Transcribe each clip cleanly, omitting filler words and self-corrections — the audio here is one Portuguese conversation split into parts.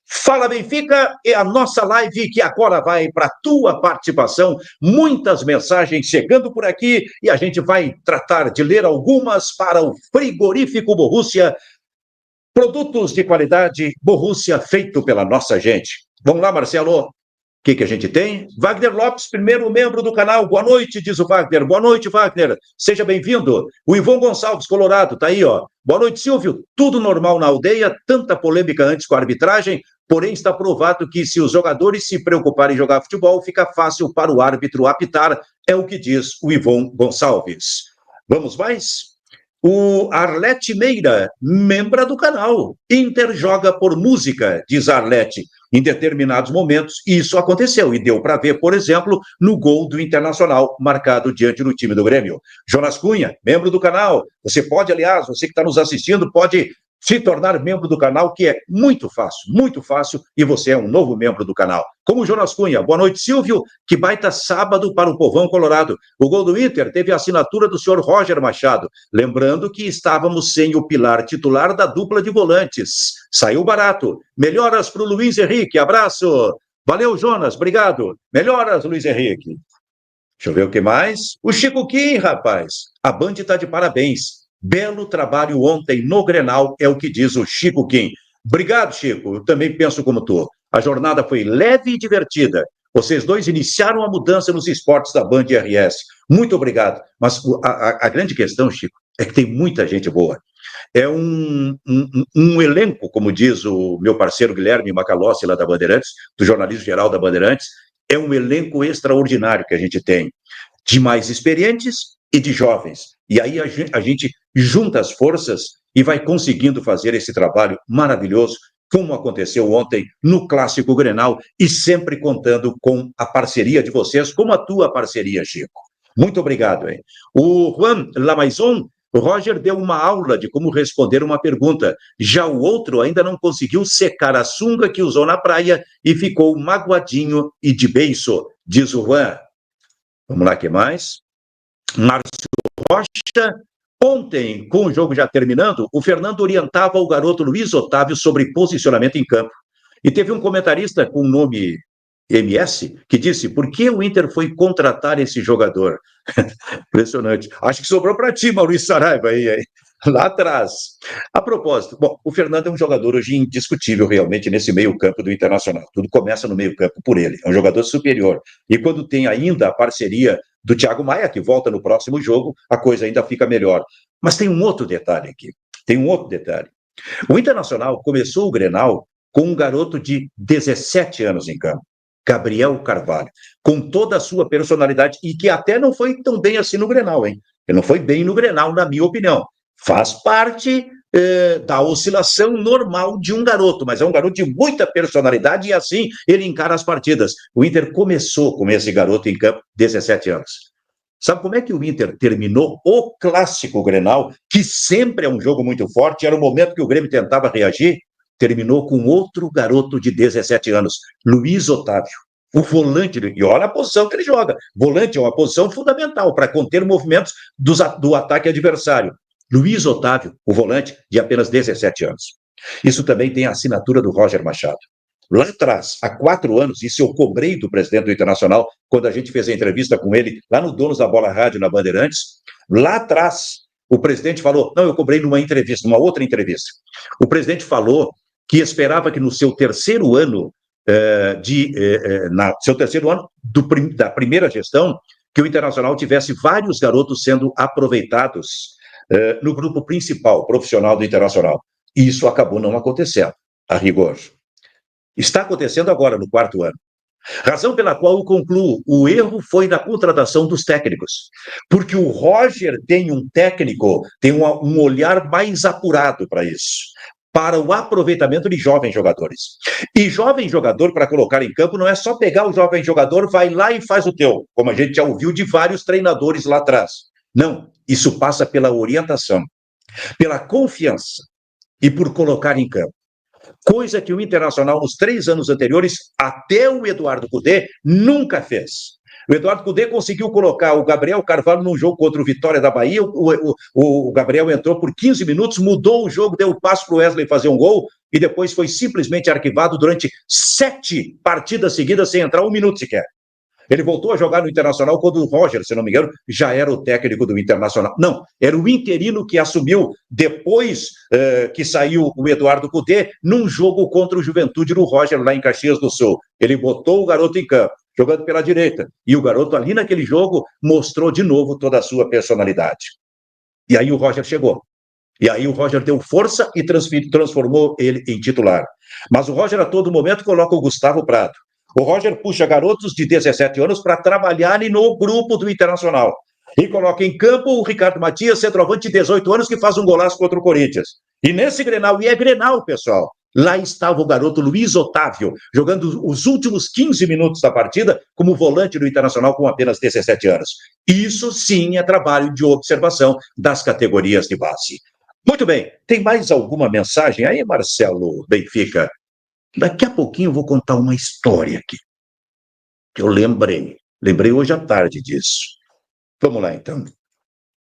Fala Benfica, é a nossa live que agora vai para a tua participação. Muitas mensagens chegando por aqui e a gente vai tratar de ler algumas para o Frigorífico Borussia. Produtos de qualidade Borussia feito pela nossa gente. Vamos lá, Marcelo. O que a gente tem? Wagner Lopes, primeiro membro do canal. Boa noite, diz o Wagner. Boa noite, Wagner. Seja bem-vindo. O Ivon Gonçalves, Colorado, tá aí, ó. Boa noite, Silvio. Tudo normal na aldeia, tanta polêmica antes com a arbitragem, porém está provado que se os jogadores se preocuparem em jogar futebol, fica fácil para o árbitro apitar, é o que diz o Ivon Gonçalves. Vamos mais? O Arlete Meira, membro do canal. Inter joga por música, diz Arlete. Em determinados momentos, isso aconteceu e deu para ver, por exemplo, no gol do Internacional, marcado diante do time do Grêmio. Jonas Cunha, membro do canal. Você pode, aliás, você que está nos assistindo, pode se tornar membro do canal, que é muito fácil, e você é um novo membro do canal. Como o Jonas Cunha. Boa noite, Silvio. Que baita sábado para o povão colorado. O gol do Inter teve a assinatura do senhor Roger Machado. Lembrando que estávamos sem o pilar titular da dupla de volantes. Saiu barato. Melhoras para o Luiz Henrique. Abraço. Valeu, Jonas. Obrigado. Melhoras, Luiz Henrique. Deixa eu ver o que mais. O Chico Kim, rapaz. A Band está de parabéns. Belo trabalho ontem no Grenal, é o que diz o Chico Kim. Obrigado, Chico. Eu também penso como tu. A jornada foi leve e divertida. Vocês dois iniciaram a mudança nos esportes da Band RS. Muito obrigado. Mas a grande questão, Chico, é que tem muita gente boa. É um elenco, como diz o meu parceiro Guilherme Macalossi, lá da Bandeirantes, do jornalismo geral da Bandeirantes, é um elenco extraordinário que a gente tem, de mais experientes e de jovens. E aí a gente junta as forças e vai conseguindo fazer esse trabalho maravilhoso, como aconteceu ontem no Clássico Grenal, e sempre contando com a parceria de vocês, como a tua parceria, Chico. Muito obrigado, hein? O Juan Lamaison, o Roger deu uma aula de como responder uma pergunta. Já o outro ainda não conseguiu secar a sunga que usou na praia e ficou magoadinho e de beiço, diz o Juan. Vamos lá, o que mais? Márcio Rocha. Ontem, com o jogo já terminando, o Fernando orientava o garoto Luiz Otávio sobre posicionamento em campo. E teve um comentarista com o nome MS que disse: por que o Inter foi contratar esse jogador? Impressionante. Acho que sobrou para ti, Maurício Saraiva, aí, lá atrás. A propósito, bom, o Fernando é um jogador hoje indiscutível realmente nesse meio-campo do Internacional. Tudo começa no meio-campo por ele. É um jogador superior. E quando tem ainda a parceria do Thiago Maia, que volta no próximo jogo, a coisa ainda fica melhor. Mas tem um outro detalhe aqui. O Internacional começou o Grenal com um garoto de 17 anos em campo, Gabriel Carvalho, com toda a sua personalidade, e que até não foi tão bem assim no Grenal, hein? Ele não foi bem no Grenal, na minha opinião. Faz parte da oscilação normal de um garoto, mas é um garoto de muita personalidade e assim ele encara as partidas. O Inter começou com esse garoto em campo, 17 anos. Sabe como é que o Inter terminou o Clássico Grenal, que sempre é um jogo muito forte, era o momento que o Grêmio tentava reagir? Terminou com outro garoto de 17 anos, Luiz Otávio, o volante, e olha a posição que ele joga. Volante é uma posição fundamental para conter movimentos do ataque adversário. Luiz Otávio, o volante, de apenas 17 anos. Isso também tem a assinatura do Roger Machado. Lá atrás, há 4 anos, isso eu cobrei do presidente do Internacional, quando a gente fez a entrevista com ele, lá no Donos da Bola Rádio, na Bandeirantes. Lá atrás, o presidente falou, não, eu cobrei numa outra entrevista. O presidente falou que esperava que no seu terceiro ano, da primeira gestão, que o Internacional tivesse vários garotos sendo aproveitados no grupo principal, profissional do Internacional. E isso acabou não acontecendo, a rigor. Está acontecendo agora, no 4º ano. Razão pela qual eu concluo, o erro foi da contratação dos técnicos. Porque o Roger tem um técnico, tem um olhar mais apurado para isso, para o aproveitamento de jovens jogadores. E jovem jogador, para colocar em campo, não é só pegar o jovem jogador, vai lá e faz o teu, como a gente já ouviu de vários treinadores lá atrás. Não, isso passa pela orientação, pela confiança e por colocar em campo. Coisa que o Internacional, nos 3 anos anteriores, até o Eduardo Cudê, nunca fez. O Eduardo Cudê conseguiu colocar o Gabriel Carvalho num jogo contra o Vitória da Bahia. O Gabriel entrou por 15 minutos, mudou o jogo, deu o passo para o Wesley fazer um gol e depois foi simplesmente arquivado durante 7 partidas seguidas sem entrar um minuto sequer. Ele voltou a jogar no Internacional quando o Roger, se não me engano, já era o técnico do Internacional. Não, era o interino que assumiu depois que saiu o Eduardo Cudê num jogo contra o Juventude no Roger, lá em Caxias do Sul. Ele botou o garoto em campo, jogando pela direita. E o garoto ali naquele jogo mostrou de novo toda a sua personalidade. E aí o Roger chegou. E aí o Roger deu força e transformou ele em titular. Mas o Roger a todo momento coloca o Gustavo Prado. O Roger puxa garotos de 17 anos para trabalharem no grupo do Internacional. E coloca em campo o Ricardo Matias, centroavante de 18 anos, que faz um golaço contra o Corinthians. E nesse Grenal, e é Grenal, pessoal, lá estava o garoto Luiz Otávio, jogando os últimos 15 minutos da partida como volante do Internacional com apenas 17 anos. Isso sim é trabalho de observação das categorias de base. Muito bem, tem mais alguma mensagem aí, Marcelo Benfica? Daqui a pouquinho eu vou contar uma história aqui, que eu lembrei hoje à tarde disso. Vamos lá, então.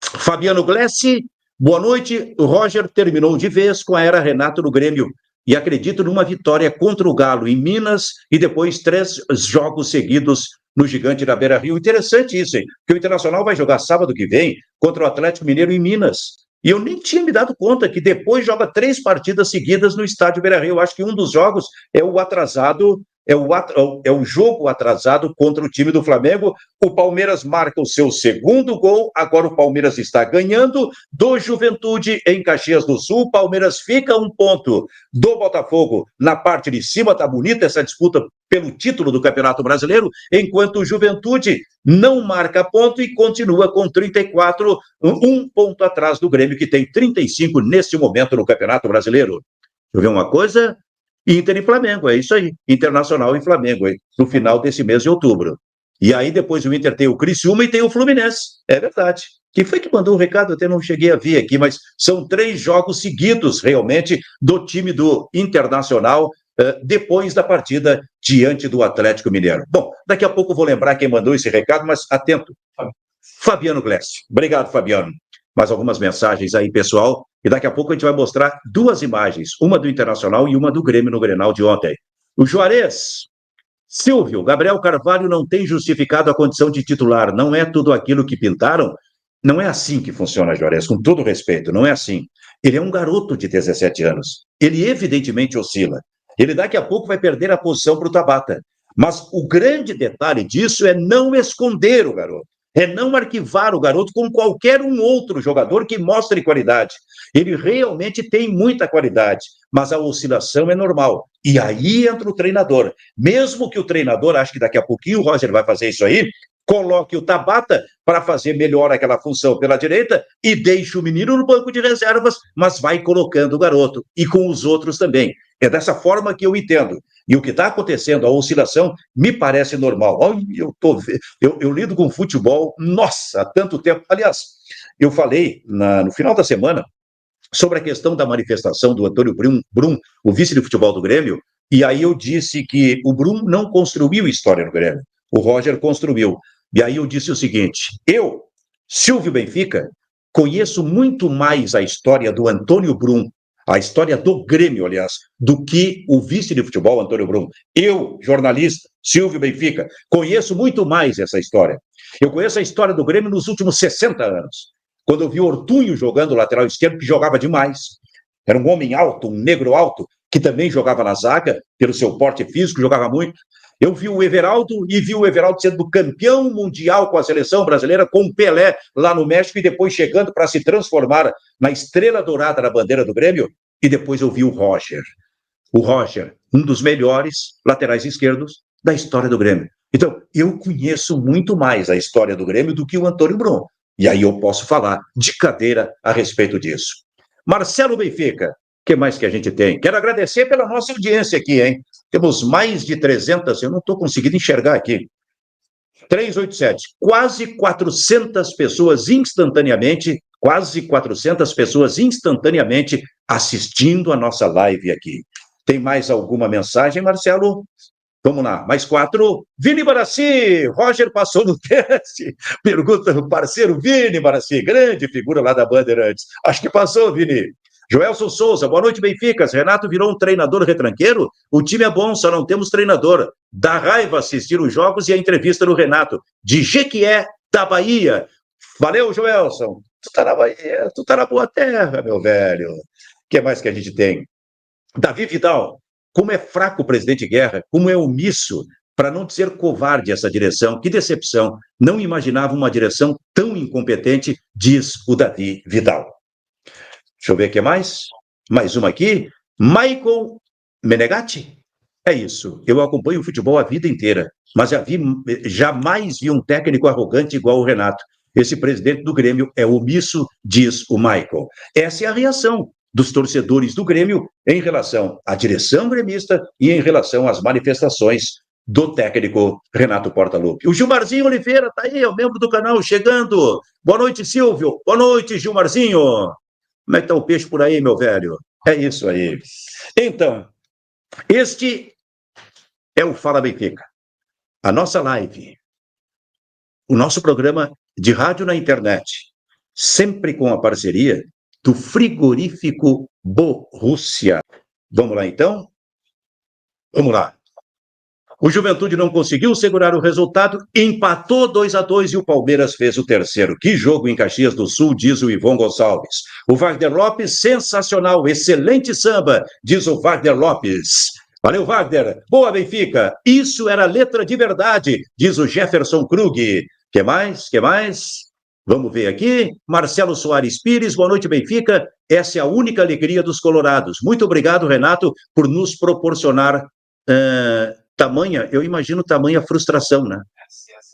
Fabiano Glessi, boa noite. O Roger terminou de vez com a era Renato no Grêmio e acredito numa vitória contra o Galo em Minas e depois 3 jogos seguidos no Gigante da Beira-Rio. Interessante isso, hein? Porque o Internacional vai jogar sábado que vem contra o Atlético Mineiro em Minas. E eu nem tinha me dado conta que depois joga 3 partidas seguidas no estádio Beira-Rio. Eu acho que um dos jogos é o atrasado, é o jogo atrasado contra o time do Flamengo. O Palmeiras marca o seu segundo gol. Agora o Palmeiras está ganhando do Juventude em Caxias do Sul. O Palmeiras fica 1 ponto do Botafogo. Na parte de cima está bonita essa disputa pelo título do Campeonato Brasileiro, enquanto o Juventude não marca ponto e continua com 34, 1 ponto atrás do Grêmio, que tem 35 neste momento no Campeonato Brasileiro. Deixa eu ver uma coisa. Inter e Flamengo, é isso aí. Internacional e Flamengo, no final desse mês de outubro. E aí depois o Inter tem o Criciúma e tem o Fluminense. É verdade. Quem foi que mandou o recado? Até não cheguei a ver aqui, mas são 3 jogos seguidos, realmente, do time do Internacional, depois da partida diante do Atlético Mineiro. Bom, daqui a pouco eu vou lembrar quem mandou esse recado, mas atento. Fabiano Glessi. Obrigado, Fabiano. Mais algumas mensagens aí, pessoal. E daqui a pouco a gente vai mostrar 2 imagens, uma do Internacional e uma do Grêmio no Grenal de ontem. O Juarez, Silvio, Gabriel Carvalho não tem justificado a condição de titular, não é tudo aquilo que pintaram? Não é assim que funciona, Juarez, com todo respeito, não é assim. Ele é um garoto de 17 anos, ele evidentemente oscila. Ele daqui a pouco vai perder a posição para o Tabata. Mas o grande detalhe disso é não esconder o garoto. É não arquivar o garoto com qualquer um outro jogador que mostre qualidade. Ele realmente tem muita qualidade, mas a oscilação é normal. E aí entra o treinador. Mesmo que o treinador, acho que daqui a pouquinho o Roger vai fazer isso aí, coloque o Tabata para fazer melhor aquela função pela direita e deixe o menino no banco de reservas, mas vai colocando o garoto e com os outros também. É dessa forma que eu entendo. E o que está acontecendo, a oscilação, me parece normal. Eu lido com futebol, nossa, há tanto tempo. Aliás, eu falei no final da semana sobre a questão da manifestação do Antônio Brum, o vice de futebol do Grêmio, e aí eu disse que o Brum não construiu história no Grêmio, o Roger construiu. E aí eu disse o seguinte, eu, Silvio Benfica, conheço muito mais a história do Antônio Brum, a história do Grêmio, aliás, do que o vice de futebol, Antônio Brum. Eu, jornalista, Silvio Benfica, conheço muito mais essa história. Eu conheço a história do Grêmio nos últimos 60 anos. Quando eu vi o Ortunho jogando lateral esquerdo, que jogava demais. Era um homem alto, um negro alto, que também jogava na zaga, pelo seu porte físico, jogava muito. Eu vi o Everaldo e vi o Everaldo sendo campeão mundial com a seleção brasileira, com o Pelé lá no México, e depois chegando para se transformar na estrela dourada da bandeira do Grêmio. E depois eu vi o Roger. O Roger, um dos melhores laterais esquerdos da história do Grêmio. Então, eu conheço muito mais a história do Grêmio do que o Antônio Brum. E aí eu posso falar de cadeira a respeito disso. Marcelo Benfica, o que mais que a gente tem? Quero agradecer pela nossa audiência aqui, hein? Temos mais de 300, eu não estou conseguindo enxergar aqui. 387, quase 400 pessoas instantaneamente, assistindo a nossa live aqui. Tem mais alguma mensagem, Marcelo? Vamos lá, mais 4. Vini Barassi, Roger passou no teste. Pergunta o parceiro Vini Barassi, grande figura lá da Bandeirantes. Acho que passou, Vini. Joelson Souza, boa noite, Benficas. Renato virou um treinador retranqueiro? O time é bom, só não temos treinador. Dá raiva assistir os jogos e a entrevista do Renato, de Jequié, da Bahia. Valeu, Joelson. Tu tá na Bahia, tu tá na boa terra, meu velho. O que mais que a gente tem? Davi Vidal, como é fraco o presidente Guerra, como é omisso, para não dizer covarde essa direção. Que decepção. Não imaginava uma direção tão incompetente, diz o Davi Vidal. Deixa eu ver o que mais. Mais uma aqui. Michael Menegatti. É isso. Eu acompanho o futebol a vida inteira, mas jamais vi um técnico arrogante igual o Renato. Esse presidente do Grêmio é omisso, diz o Michael. Essa é a reação dos torcedores do Grêmio em relação à direção gremista e em relação às manifestações do técnico Renato Portaluppi. O Gilmarzinho Oliveira está aí, é o membro do canal, chegando. Boa noite, Silvio. Boa noite, Gilmarzinho. Como é que está o peixe por aí, meu velho? É isso aí. Então, este é o Fala Benfica, a nossa live, o nosso programa de rádio na internet, sempre com a parceria do frigorífico Borussia. Vamos lá, então? Vamos lá. O Juventude não conseguiu segurar o resultado, empatou 2-2 e o Palmeiras fez o terceiro. Que jogo em Caxias do Sul, diz o Ivon Gonçalves. O Wagner Lopes, sensacional, excelente samba, diz o Wagner Lopes. Valeu, Wagner. Boa, Benfica. Isso era letra de verdade, diz o Jefferson Krug. Que mais? Que mais? Vamos ver aqui. Marcelo Soares Pires, boa noite, Benfica. Essa é a única alegria dos colorados. Muito obrigado, Renato, por nos proporcionar eu imagino tamanha frustração, né?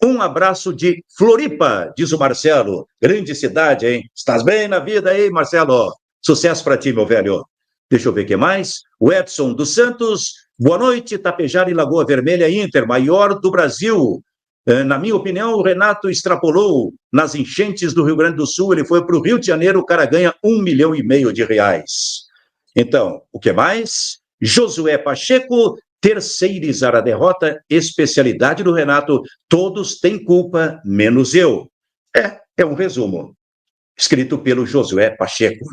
Um abraço de Floripa, diz o Marcelo. Grande cidade, hein? Estás bem na vida aí, Marcelo? Sucesso para ti, meu velho. Deixa eu ver o que mais. O Edson dos Santos, boa noite, Tapejara e Lagoa Vermelha Inter, maior do Brasil. Na minha opinião, o Renato extrapolou nas enchentes do Rio Grande do Sul, ele foi para o Rio de Janeiro, o cara ganha R$1,5 milhão de reais. Então, o que mais? Josué Pacheco, terceirizar a derrota, especialidade do Renato, todos têm culpa, menos eu. É um resumo, escrito pelo Josué Pacheco.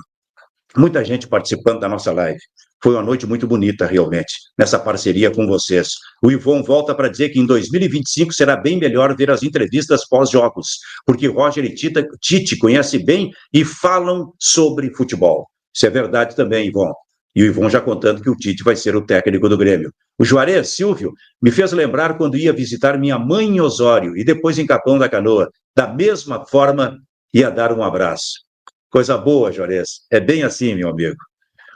Muita gente participando da nossa live. Foi uma noite muito bonita, realmente, nessa parceria com vocês. O Ivon volta para dizer que em 2025 será bem melhor ver as entrevistas pós-jogos, porque Roger e Tite conhecem bem e falam sobre futebol. Isso é verdade também, Ivon. E o Ivon já contando que o Tite vai ser o técnico do Grêmio. O Juarez Silvio me fez lembrar quando ia visitar minha mãe em Osório e depois em Capão da Canoa. Da mesma forma, ia dar um abraço. Coisa boa, Juarez. É bem assim, meu amigo.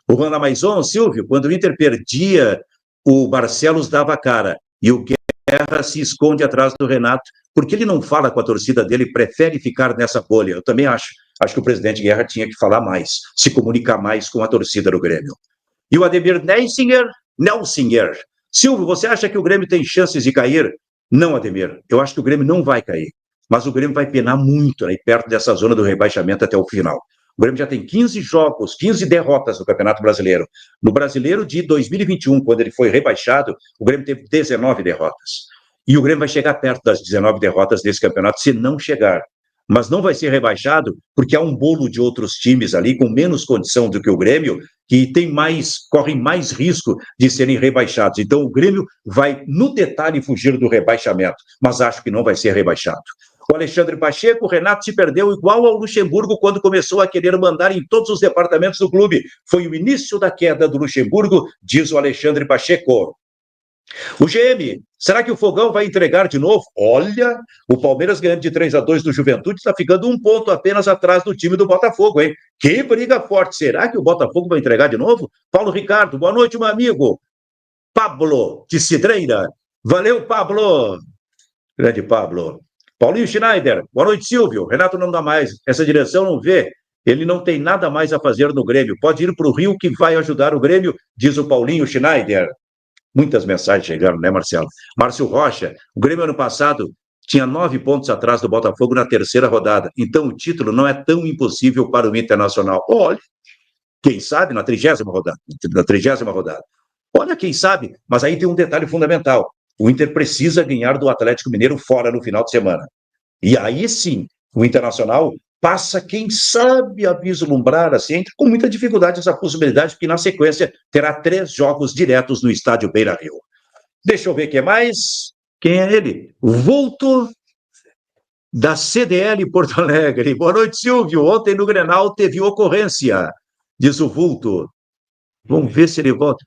O Randa Maison, Silvio, quando o Inter perdia, o Barcelos dava a cara. E o Guerra se esconde atrás do Renato, porque ele não fala com a torcida dele, prefere ficar nessa bolha. Eu também acho. Acho que o presidente Guerra tinha que falar mais, se comunicar mais com a torcida do Grêmio. E o Ademir Nelsinger. Silvio, você acha que o Grêmio tem chances de cair? Não, Ademir. Eu acho que o Grêmio não vai cair. Mas o Grêmio vai penar muito aí perto dessa zona do rebaixamento até o final. O Grêmio já tem 15 jogos, 15 derrotas no Campeonato Brasileiro. No Brasileiro de 2021, quando ele foi rebaixado, o Grêmio teve 19 derrotas. E o Grêmio vai chegar perto das 19 derrotas desse campeonato, se não chegar. Mas não vai ser rebaixado porque há um bolo de outros times ali com menos condição do que o Grêmio, que correm mais risco de serem rebaixados. Então o Grêmio vai, no detalhe, fugir do rebaixamento, mas acho que não vai ser rebaixado. O Alexandre Pacheco, o Renato se perdeu igual ao Luxemburgo quando começou a querer mandar em todos os departamentos do clube. Foi o início da queda do Luxemburgo, diz o Alexandre Pacheco. O GM, será que o Fogão vai entregar de novo? Olha, o Palmeiras ganhando de 3-2 do Juventude está ficando um ponto apenas atrás do time do Botafogo, hein? Que briga forte. Será que o Botafogo vai entregar de novo? Paulo Ricardo, boa noite, meu amigo. Pablo, de Cidreira. Valeu, Pablo. Grande Pablo. Paulinho Schneider, boa noite, Silvio. Renato não dá mais. Essa direção não vê. Ele não tem nada mais a fazer no Grêmio. Pode ir para o Rio que vai ajudar o Grêmio, diz o Paulinho Schneider. Muitas mensagens chegaram, né, Marcelo? Márcio Rocha, o Grêmio ano passado tinha 9 pontos atrás do Botafogo na terceira rodada. Então o título não é tão impossível para o Internacional. Olha, quem sabe na 30ª rodada. Olha, quem sabe, mas aí tem um detalhe fundamental. o Inter precisa ganhar do Atlético Mineiro fora no final de semana. E aí sim, o Internacional passa, quem sabe, a vislumbrar, assim, com muita dificuldade essa possibilidade, porque na sequência terá 3 jogos diretos no estádio Beira-Rio. Deixa eu ver quem mais. Quem é ele? Vulto da CDL Porto Alegre. Boa noite, Silvio. Ontem no Grenal teve ocorrência, diz o Vulto. Vamos ver se ele volta.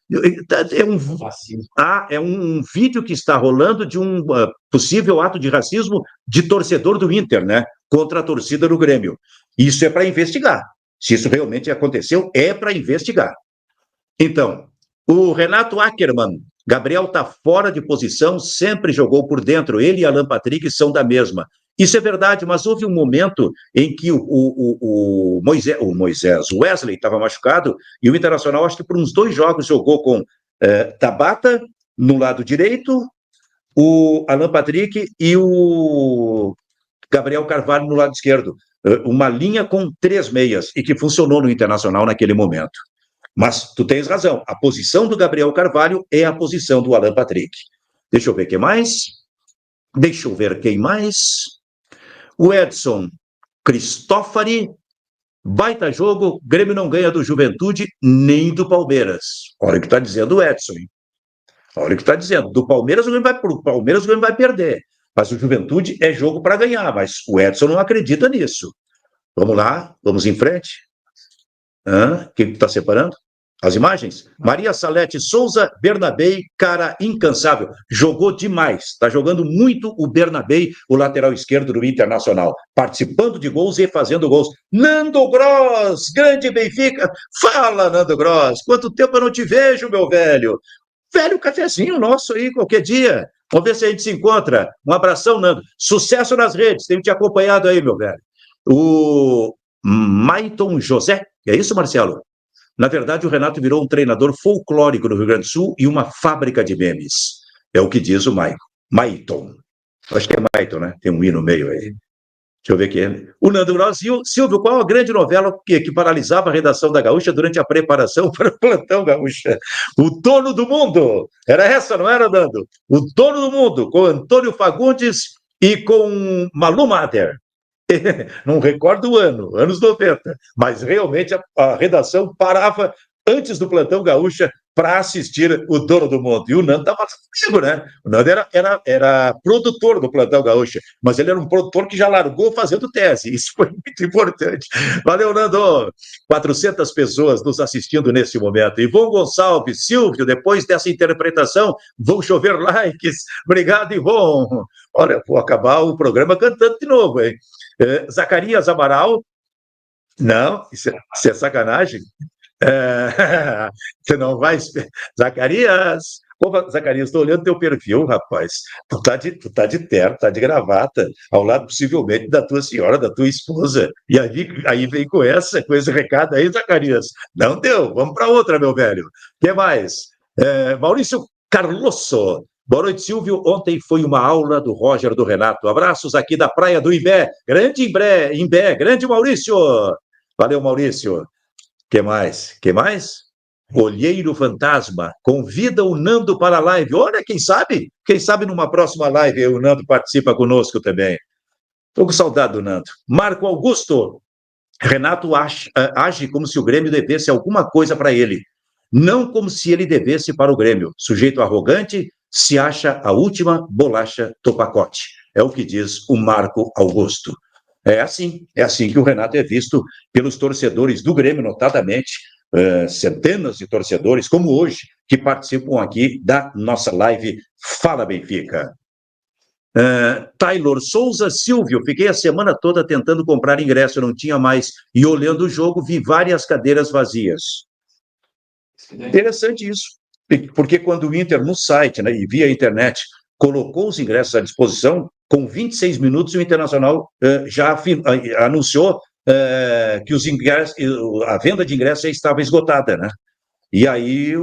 É um vídeo que está rolando de um possível ato de racismo de torcedor do Inter, né? Contra a torcida do Grêmio. Isso é para investigar. Se isso realmente aconteceu, é para investigar. Então, o Renato Ackermann, Gabriel está fora de posição, sempre jogou por dentro. Ele e Alan Patrick são da mesma. Isso é verdade, mas houve um momento em que o Wesley estava machucado e o Internacional, acho que por uns 2 jogos, jogou com Tabata no lado direito, o Alan Patrick e o Gabriel Carvalho no lado esquerdo. Uma linha com 3 meias e que funcionou no Internacional naquele momento. Mas tu tens razão, a posição do Gabriel Carvalho é a posição do Alan Patrick. Deixa eu ver quem mais. O Edson Cristófari, baita jogo, Grêmio não ganha do Juventude nem do Palmeiras. Olha o que está dizendo o Edson, hein? Olha o que está dizendo. Do Palmeiras, o Grêmio vai perder. Mas o Juventude é jogo para ganhar, mas o Edson não acredita nisso. Vamos lá, vamos em frente. Quem está separando? As imagens? Maria Salete Souza, Bernabei, cara incansável. Jogou demais. Está jogando muito o Bernabei, o lateral esquerdo do Internacional. Participando de gols e fazendo gols. Nando Gross, grande Benfica. Fala, Nando Gross. Quanto tempo eu não te vejo, meu velho? Velho cafezinho nosso aí, qualquer dia. Vamos ver se a gente se encontra. Um abração, Nando. Sucesso nas redes. Tenho te acompanhado aí, meu velho. O Maiton José. É isso, Marcelo? Na verdade, o Renato virou um treinador folclórico no Rio Grande do Sul e uma fábrica de memes. É o que diz o Maiton. Acho que é Maiton, né? Tem um I no meio aí. Deixa eu ver quem é. O Nando Gross. Silvio, qual a grande novela que paralisava a redação da Gaúcha durante a preparação para o Plantão Gaúcha? O Dono do Mundo. Era essa, não era, Nando? O Dono do Mundo, com Antônio Fagundes e com Malu Mader. Não recordo o ano, anos 90, mas realmente a redação parava antes do Plantão Gaúcha para assistir o Dono do Mundo. E o Nando estava comigo, né? O Nando era produtor do Plantão Gaúcha, mas ele era um produtor que já largou fazendo tese. Isso foi muito importante. Valeu, Nando! 400 pessoas nos assistindo nesse momento. Ivon Gonçalves, Silvio, depois dessa interpretação, vão chover likes. Obrigado, Ivon. Olha, vou acabar o programa cantando de novo, hein? Zacarias Amaral. Não, isso é sacanagem. Você não vai. Zacarias! Pô, Zacarias, estou olhando teu perfil, rapaz. Tu tá de terno, tá de gravata, ao lado possivelmente da tua senhora, da tua esposa. E aí vem com esse recado aí, Zacarias. Não deu, vamos para outra, meu velho. O que mais? Maurício Carlosso. Boa noite, Silvio. Ontem foi uma aula do Roger do Renato. Abraços aqui da Praia do Imbé. Grande Imbé, grande Maurício. Valeu, Maurício. Que mais? Olheiro Fantasma. Convida o Nando para a live. Olha, quem sabe numa próxima live o Nando participa conosco também. Estou com saudade do Nando. Marco Augusto. Renato age como se o Grêmio devesse alguma coisa para ele. Não como se ele devesse para o Grêmio. Sujeito arrogante, se acha a última bolacha do pacote. É o que diz o Marco Augusto. É assim que o Renato é visto pelos torcedores do Grêmio, notadamente, centenas de torcedores, como hoje, que participam aqui da nossa live Fala Benfica. Taylor Souza Silvio, fiquei a semana toda tentando comprar ingresso, não tinha mais, e olhando o jogo, vi várias cadeiras vazias. Interessante isso, porque quando o Inter, no site, né, e via internet, colocou os ingressos à disposição, com 26 minutos, o Internacional já anunciou que a venda de ingressos já estava esgotada, né? E aí,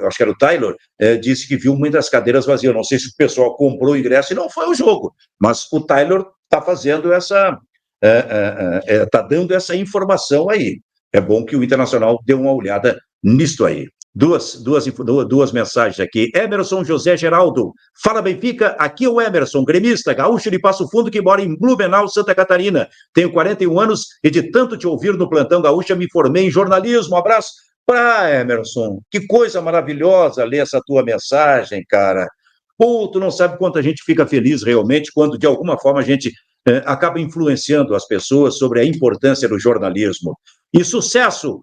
acho que era o Taylor, disse que viu muitas cadeiras vazias. Não sei se o pessoal comprou o ingresso e não foi ao jogo, mas o Taylor está fazendo está dando essa informação aí. É bom que o Internacional dê uma olhada nisto aí. Duas mensagens aqui. Emerson José Geraldo. Fala, Benfica. Aqui é o Emerson, gremista, gaúcho de Passo Fundo, que mora em Blumenau, Santa Catarina. Tenho 41 anos e de tanto te ouvir no Plantão Gaúcha, me formei em jornalismo. Um abraço para Emerson. Que coisa maravilhosa ler essa tua mensagem, cara. Pô, tu não sabe quanto a gente fica feliz realmente quando, de alguma forma, a gente acaba influenciando as pessoas sobre a importância do jornalismo. E sucesso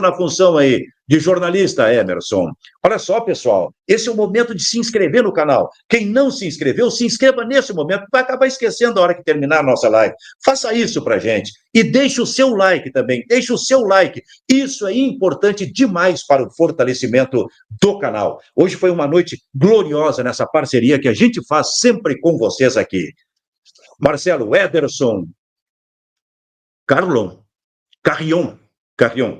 na função aí de jornalista, Emerson. Olha só, pessoal, esse é o momento de se inscrever no canal. Quem não se inscreveu, se inscreva nesse momento, vai acabar esquecendo a hora que terminar a nossa live. Faça isso pra gente. E deixe o seu like também, deixe o seu like. Isso é importante demais para o fortalecimento do canal. Hoje foi uma noite gloriosa nessa parceria que a gente faz sempre com vocês aqui. Marcelo, Ederson, Carrion,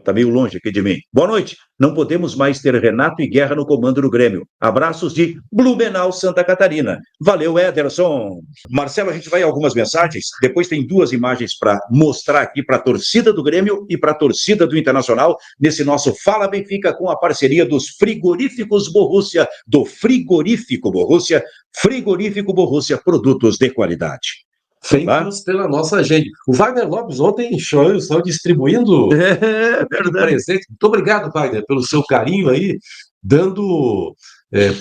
tá meio longe aqui de mim. Boa noite. Não podemos mais ter Renato e Guerra no comando do Grêmio. Abraços de Blumenau, Santa Catarina. Valeu, Ederson. Marcelo, a gente vai a algumas mensagens. Depois tem duas imagens para mostrar aqui para a torcida do Grêmio e para a torcida do Internacional, nesse nosso Fala Benfica, com a parceria dos frigoríficos Borussia, do Frigorífico Borussia, produtos de qualidade. Feitos pela nossa gente. O Wagner Lopes ontem saiu distribuindo verdade. Presente. Muito obrigado, Wagner, pelo seu carinho aí, dando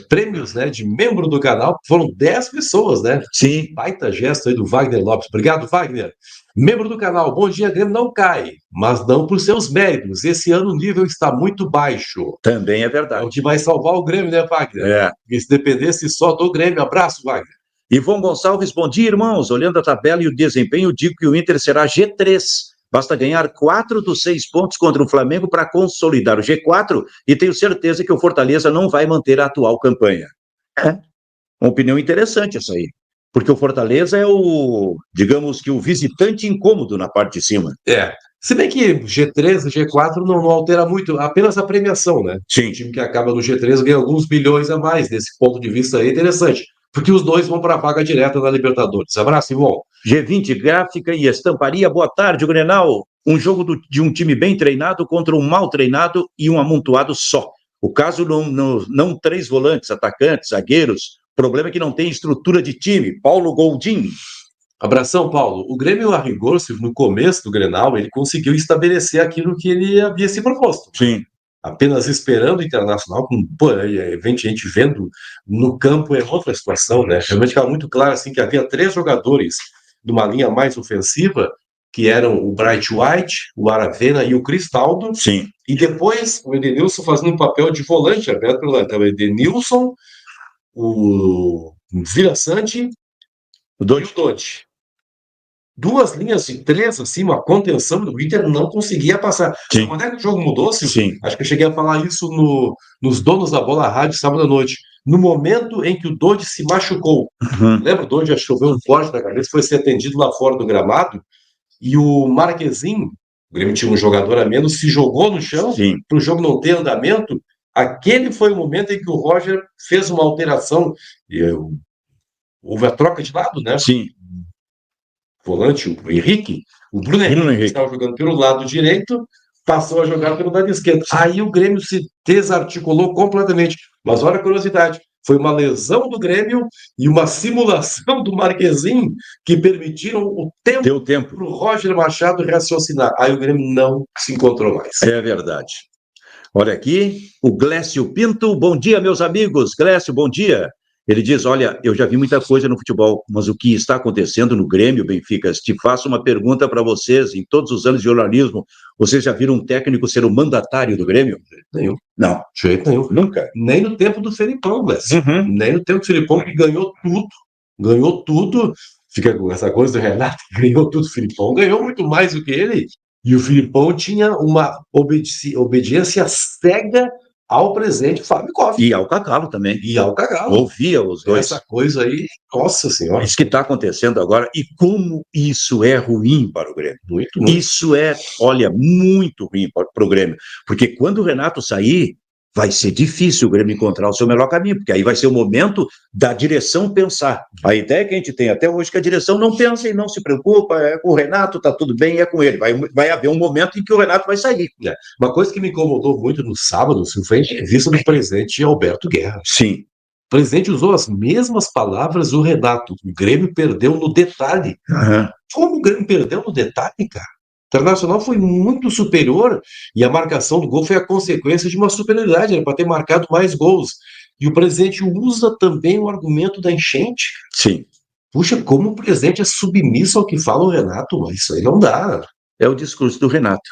prêmios, né, de membro do canal. Foram 10 pessoas, né? Sim. Baita gesto aí do Wagner Lopes. Obrigado, Wagner. Membro do canal, bom dia, Grêmio não cai, mas não por seus méritos. Esse ano o nível está muito baixo. Também é verdade. É o que vai salvar o Grêmio, né, Wagner? Porque se dependesse só do Grêmio. Abraço, Wagner. Ivon Gonçalves, bom dia, irmãos. Olhando a tabela e o desempenho, digo que o Inter será G3. Basta ganhar 4 dos 6 pontos contra o Flamengo para consolidar o G4 e tenho certeza que o Fortaleza não vai manter a atual campanha. Uma opinião interessante essa aí. Porque o Fortaleza é digamos que o visitante incômodo na parte de cima. Se bem que G3 e G4 não altera muito, apenas a premiação, né? Sim. O time que acaba no G3 ganha alguns bilhões a mais. Desse ponto de vista aí, interessante. Porque os dois vão para a vaga direta da Libertadores. Abraço, Ivon. G20, gráfica e estamparia. Boa tarde, Grenal. Um jogo de um time bem treinado contra um mal treinado e um amontoado só. O caso não 3 volantes, atacantes, zagueiros. O problema é que não tem estrutura de time. Paulo Goldin. Abração, Paulo. O Grêmio, a rigor, no começo do Grenal, ele conseguiu estabelecer aquilo que ele havia se proposto. Sim. Apenas esperando o Internacional, com gente vendo no campo é outra situação, né? Realmente ficava muito claro assim, que havia 3 jogadores de uma linha mais ofensiva, que eram o Bright White, o Aravena e o Cristaldo. Sim. E depois o Edenilson fazendo um papel de volante, aberto pelo lado. Então, o Edenilson, o Vila Sante e o Dodge. 2 linhas de 3, assim, uma contenção do Inter não conseguia passar. Sim. Quando é que o jogo mudou, Silvio? Sim. Acho que eu cheguei a falar isso nos Donos da Bola Rádio sábado à noite. No momento em que o Dodge se machucou. Lembra? O Dodge choveu um corte na cabeça, foi ser atendido lá fora do gramado, e o Marquezin, o Grêmio tinha um jogador a menos, se jogou no chão para o jogo não ter andamento. Aquele foi o momento em que o Roger fez uma alteração. Houve a troca de lado, né? Sim. Volante, o Henrique, o Bruno Henrique, que estava jogando pelo lado direito, passou a jogar pelo lado esquerdo. Aí o Grêmio se desarticulou completamente. Mas olha a curiosidade, foi uma lesão do Grêmio e uma simulação do Marquezin que permitiram o tempo para o Roger Machado raciocinar. Aí o Grêmio não se encontrou mais. É verdade. Olha aqui, o Glécio Pinto. Bom dia, meus amigos. Glécio, bom dia. Ele diz, olha, eu já vi muita coisa no futebol, mas o que está acontecendo no Grêmio, Benfica, te faço uma pergunta para vocês, em todos os anos de jornalismo, vocês já viram um técnico ser o mandatário do Grêmio? Nenhum. Não. De jeito nenhum. Nunca. Nem no tempo do Felipão, Glécio. Nem no tempo do Felipão, que ganhou tudo. Fica com essa coisa do Renato, ganhou tudo. O Felipão ganhou muito mais do que ele. E o Felipão tinha uma obediência cega ao presidente Fábio Koff. E ao Cacalo também. Ouvia os dois. Essa coisa aí, nossa senhora. Isso que está acontecendo agora, e como isso é ruim para o Grêmio. Muito. Isso é, olha, muito ruim para o Grêmio. Porque quando o Renato sair, vai ser difícil o Grêmio encontrar o seu melhor caminho, porque aí vai ser o momento da direção pensar. A ideia que a gente tem até hoje é que a direção não pensa e não se preocupa, é com o Renato, tá tudo bem, é com ele. Vai haver um momento em que o Renato vai sair. Uma coisa que me incomodou muito no sábado foi a entrevista do presidente Alberto Guerra. Sim. O presidente usou as mesmas palavras do Renato. O Grêmio perdeu no detalhe. Uhum. Como o Grêmio perdeu no detalhe, cara? O Internacional foi muito superior e a marcação do gol foi a consequência de uma superioridade, era para ter marcado mais gols. E o presidente usa também o argumento da enchente. Sim. Puxa, como o presidente é submisso ao que fala o Renato, mas isso aí não dá. É o discurso do Renato.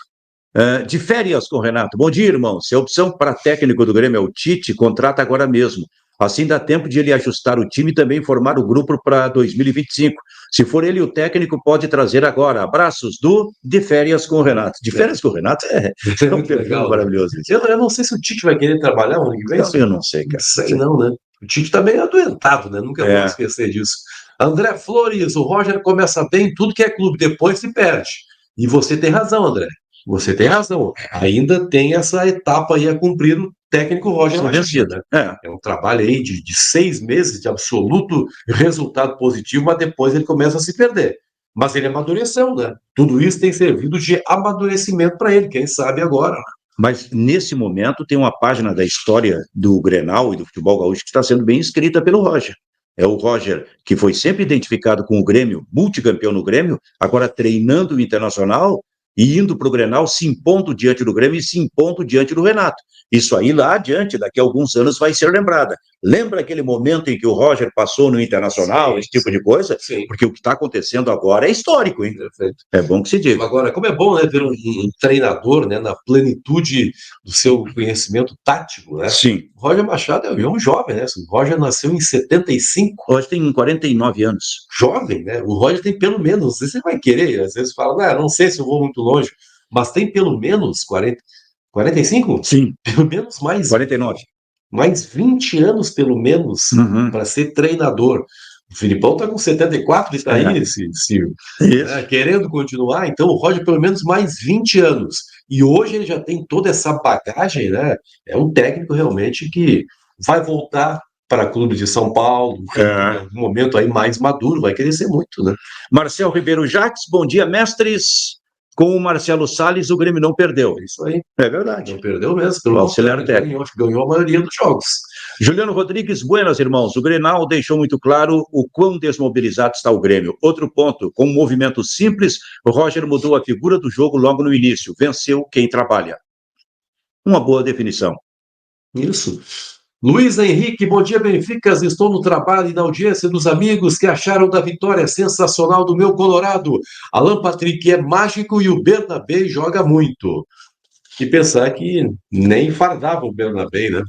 De férias com o Renato. Bom dia, irmão. Se a opção para técnico do Grêmio é o Tite, contrata agora mesmo. Assim dá tempo de ele ajustar o time e também formar o grupo para 2025. Se for ele o técnico, pode trazer agora. Abraços do De Férias com o Renato. De Férias com o Renato é um perfil maravilhoso. Eu não sei se o Tite vai querer trabalhar o ano que vem. Eu não sei, cara. Não sei não, né? O Tite tá meio adoentado, né? Nunca vou esquecer disso. André Flores, o Roger começa bem, tudo que é clube, depois se perde. E você tem razão, André. Você tem razão. Ainda tem essa etapa aí a cumprir o técnico Roger Machida. É um trabalho aí de 6 meses de absoluto resultado positivo, mas depois ele começa a se perder. Mas ele amadureceu, né? Tudo isso tem servido de amadurecimento para ele, quem sabe agora. Mas, nesse momento, tem uma página da história do Grenal e do futebol gaúcho que está sendo bem escrita pelo Roger. É o Roger, que foi sempre identificado com o Grêmio, multicampeão no Grêmio, agora treinando o Internacional e indo para o Grenal, se impondo diante do Grêmio e se impondo diante do Renato. Isso aí lá adiante, daqui a alguns anos, vai ser lembrada. Lembra aquele momento em que o Roger passou no Internacional, esse tipo de coisa? Sim. Porque o que está acontecendo agora é histórico, hein? Perfeito. É bom que se diga. Agora, como é bom, né, ver um treinador, né, na plenitude do seu conhecimento tático, né? Sim. O Roger Machado é um jovem, né? O Roger nasceu em 75. Hoje tem 49 anos. Jovem, né? O Roger tem pelo menos, não sei se ele vai querer, às vezes fala, não sei se eu vou muito longe, mas tem pelo menos 45? Sim. Pelo menos mais 49. Mais 20 anos, pelo menos, para ser treinador. O Filipão está com 74 e está aí querendo continuar, então o Roger pelo menos mais 20 anos. E hoje ele já tem toda essa bagagem, né? É um técnico realmente que vai voltar para clube de São Paulo, em algum momento aí mais maduro, vai crescer muito, né? Marcel Ribeiro Jacques, bom dia, mestres. Com o Marcelo Salles, o Grêmio não perdeu. Isso aí. É verdade. Não perdeu mesmo. Pelo auxiliar técnico. Ganhou a maioria dos jogos. Juliano Rodrigues, buenas, irmãos. O Grenal deixou muito claro o quão desmobilizado está o Grêmio. Outro ponto, com um movimento simples, o Roger mudou a figura do jogo logo no início. Venceu quem trabalha. Uma boa definição. Isso. Luiz Henrique, bom dia, Benficas. Estou no trabalho e na audiência dos amigos que acharam da vitória sensacional do meu Colorado. Alan Patrick é mágico e o Bernabé joga muito. E pensar que nem fardava o Bernabé, né?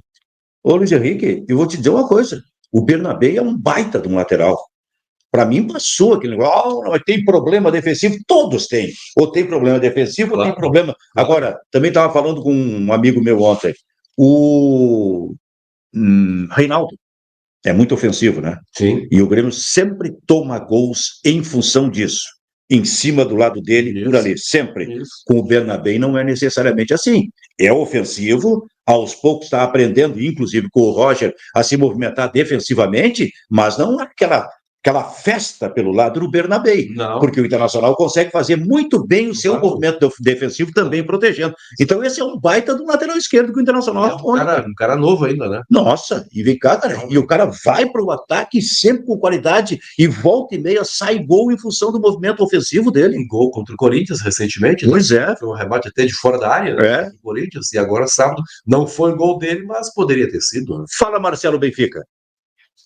Ô, Luiz Henrique, eu vou te dizer uma coisa. O Bernabé é um baita de um lateral. Para mim, passou aquele negócio, tem problema defensivo, todos têm. Ou tem problema defensivo, ou tem problema. Agora, também estava falando com um amigo meu ontem. O Reinaldo é muito ofensivo, né? Sim. E o Grêmio sempre toma gols em função disso. Em cima do lado dele, por ali, sempre. Com o Bernabé não é necessariamente assim. É ofensivo, aos poucos está aprendendo, inclusive com o Roger, a se movimentar defensivamente, mas não aquela festa pelo lado do Bernabé, porque o Internacional consegue fazer muito bem o seu movimento defensivo também protegendo. Então esse é um baita do lateral esquerdo que o Internacional um cara novo ainda, né? Nossa, e vem cá, cara, e o cara vai para o ataque sempre com qualidade e volta e meia sai gol em função do movimento ofensivo dele. Gol contra o Corinthians recentemente, pois né? Foi um rebate até de fora da área, né? Do Corinthians, e agora sábado não foi gol dele, mas poderia ter sido. Né? Fala, Marcelo Benfica.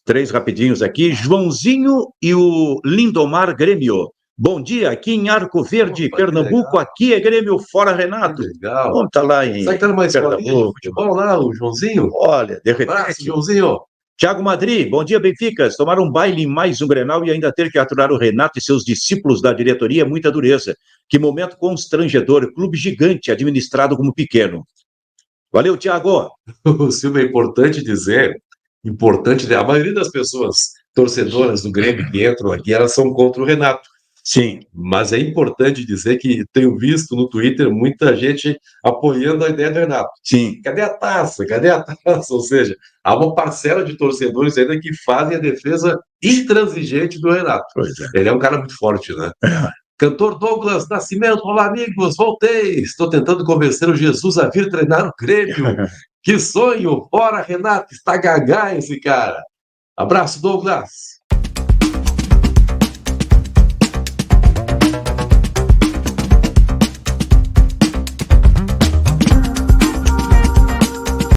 3 rapidinhos aqui. Joãozinho e o Lindomar Grêmio. Bom dia, aqui em Arco Verde, Pernambuco. Aqui é Grêmio fora Renato. Legal. Vamos estar lá em Será que tá numa escolinha de futebol lá, o Joãozinho? Olha, de repente. Abraço, Joãozinho. Thiago Madri, bom dia, Benficas. Tomar um baile em mais um Grenal e ainda ter que aturar o Renato e seus discípulos da diretoria é muita dureza. Que momento constrangedor. Clube gigante, administrado como pequeno. Valeu, Thiago. Silvio, é importante dizer, a maioria das pessoas torcedoras do Grêmio que entram aqui, elas são contra o Renato. Sim. Mas é importante dizer que tenho visto no Twitter muita gente apoiando a ideia do Renato. Sim. Cadê a taça? Cadê a taça? Ou seja, há uma parcela de torcedores ainda que fazem a defesa intransigente do Renato. Pois é. Ele é um cara muito forte, né? É. Cantor Douglas Nascimento, olá amigos, voltei! Estou tentando convencer o Jesus a vir treinar o Grêmio. Que sonho! Fora, Renato, está gagá esse cara. Abraço, Douglas!